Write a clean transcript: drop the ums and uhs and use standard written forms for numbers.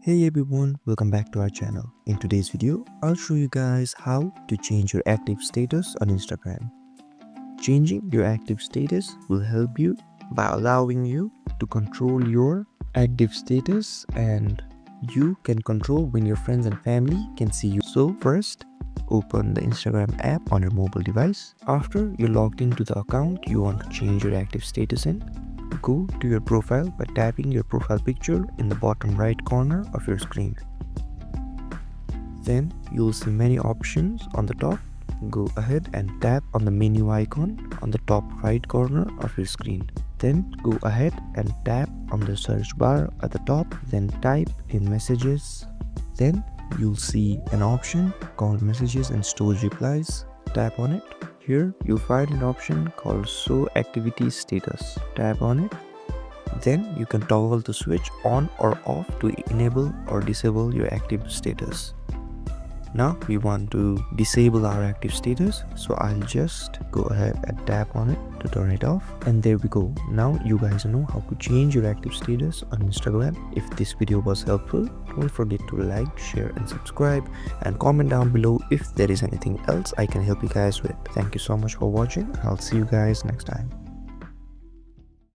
Hey everyone, welcome back to our channel. In today's video, I'll show you guys how to change your active status on Instagram. Changing your active status will help you by allowing you to control your active status, and you can control when your friends and family can see you. So first, open the Instagram app on your mobile device. After you're logged into the account you want to change your active status in, go to your profile by tapping your profile picture in the bottom right corner of your screen. Then you'll see many options on the top. Go ahead and tap on the menu icon on the top right corner of your screen. Then go ahead and tap on the search bar at the top, then type in messages. Then you'll see an option called messages and stored replies. Tap on it. Here you'll find an option called show activity status. Tap on it. Then you can toggle the switch on or off to enable or disable your active status. Now we want to disable our active status, so I'll just go ahead and tap on it to turn it off, and there we go. Now you guys know how to change your active status on Instagram. If this video was helpful, don't forget to like, share and subscribe, and comment down below if there is anything else I can help you guys with. Thank you so much for watching. I'll see you guys next time.